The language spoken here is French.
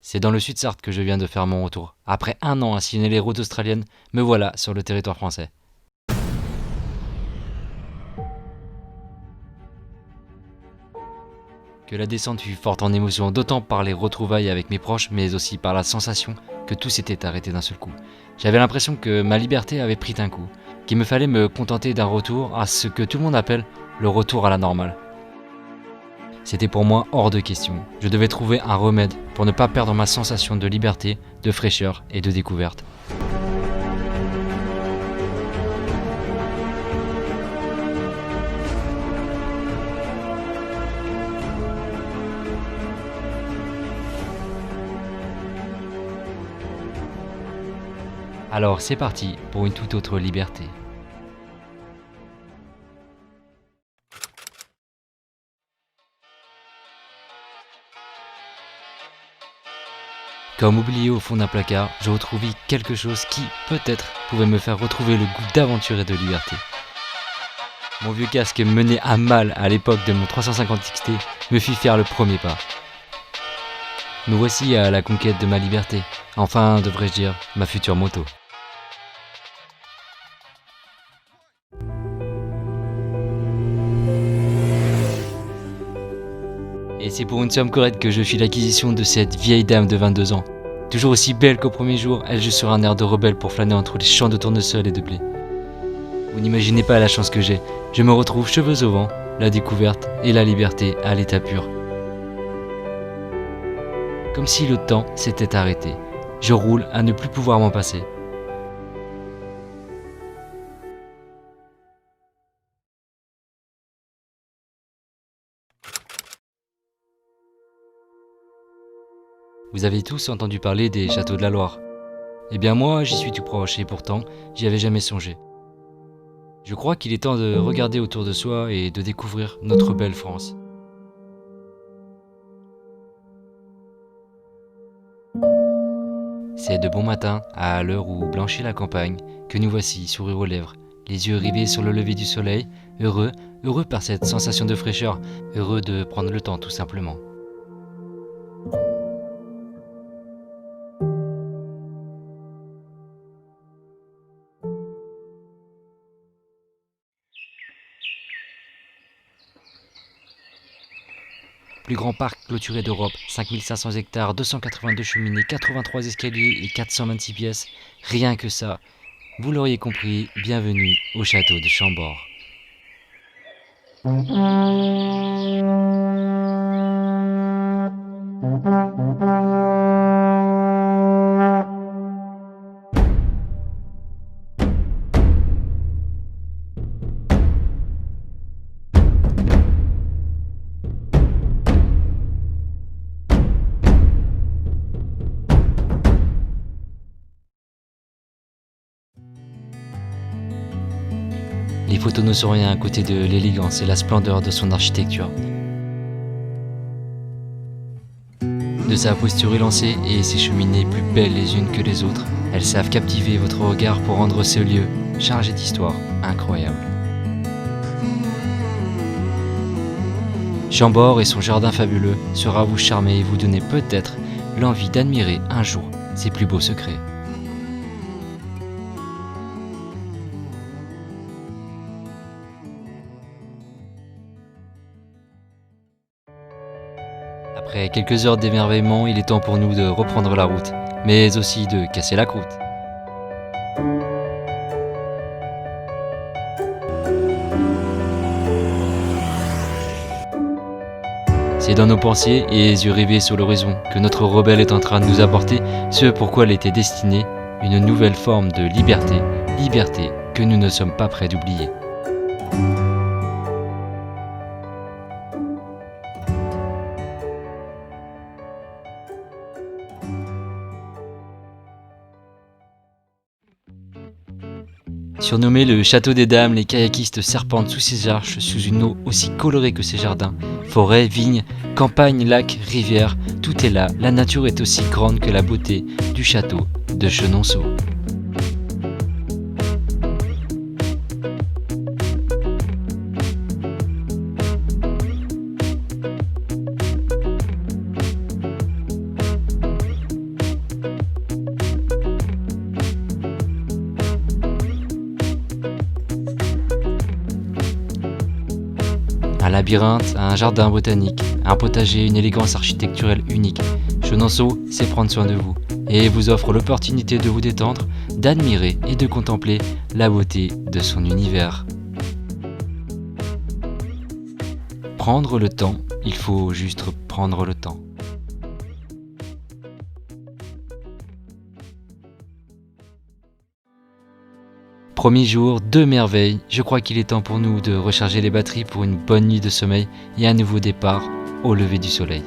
C'est dans le Sud-Sarthe que je viens de faire mon retour. Après 1 an à sillonner les routes australiennes, me voilà sur le territoire français. Que la descente fut forte en émotion, d'autant par les retrouvailles avec mes proches, mais aussi par la sensation que tout s'était arrêté d'un seul coup. J'avais l'impression que ma liberté avait pris un coup, qu'il me fallait me contenter d'un retour à ce que tout le monde appelle le retour à la normale. C'était pour moi hors de question. Je devais trouver un remède pour ne pas perdre ma sensation de liberté, de fraîcheur et de découverte. Alors c'est parti pour une toute autre liberté. Comme oublié au fond d'un placard, je retrouvais quelque chose qui, peut-être, pouvait me faire retrouver le goût d'aventure et de liberté. Mon vieux casque mené à mal à l'époque de mon 350 XT me fit faire le premier pas. Me voici à la conquête de ma liberté, enfin devrais-je dire, ma future moto. Et c'est pour une somme correcte que je fis l'acquisition de cette vieille dame de 22 ans. Toujours aussi belle qu'au premier jour, elle joue sur un air de rebelle pour flâner entre les champs de tournesol et de blé. Vous n'imaginez pas la chance que j'ai. Je me retrouve cheveux au vent, la découverte et la liberté à l'état pur. Comme si le temps s'était arrêté. Je roule à ne plus pouvoir m'en passer. Vous avez tous entendu parler des châteaux de la Loire. Eh bien moi, j'y suis tout proche et pourtant, j'y avais jamais songé. Je crois qu'il est temps de regarder autour de soi et de découvrir notre belle France. C'est de bon matin, à l'heure où blanchit la campagne, que nous voici, sourire aux lèvres, les yeux rivés sur le lever du soleil, heureux par cette sensation de fraîcheur, heureux de prendre le temps tout simplement. Plus grand parc clôturé d'Europe, 5500 hectares, 282 cheminées, 83 escaliers et 426 pièces. Rien que ça. Vous l'auriez compris, bienvenue au château de Chambord. Les photos ne sont rien à côté de l'élégance et la splendeur de son architecture. De sa posture élancée et ses cheminées plus belles les unes que les autres, elles savent captiver votre regard pour rendre ce lieu chargé d'histoire incroyable. Chambord et son jardin fabuleux sera vous charmer et vous donner peut-être l'envie d'admirer un jour ses plus beaux secrets. Après quelques heures d'émerveillement, il est temps pour nous de reprendre la route, mais aussi de casser la croûte. C'est dans nos pensées et les yeux rivés sur l'horizon que notre rebelle est en train de nous apporter ce pourquoi elle était destinée, une nouvelle forme de liberté, liberté que nous ne sommes pas prêts d'oublier. Surnommé le château des dames, les kayakistes serpentent sous ses arches, sous une eau aussi colorée que ses jardins. Forêts, vignes, campagnes, lacs, rivières, tout est là. La nature est aussi grande que la beauté du château de Chenonceau. Un labyrinthe, un jardin botanique, un potager, une élégance architecturelle unique. Chenonceau sait prendre soin de vous et vous offre l'opportunité de vous détendre, d'admirer et de contempler la beauté de son univers. Prendre le temps, il faut juste prendre le temps. Premier jour, 2 merveilles, je crois qu'il est temps pour nous de recharger les batteries pour une bonne nuit de sommeil et un nouveau départ au lever du soleil.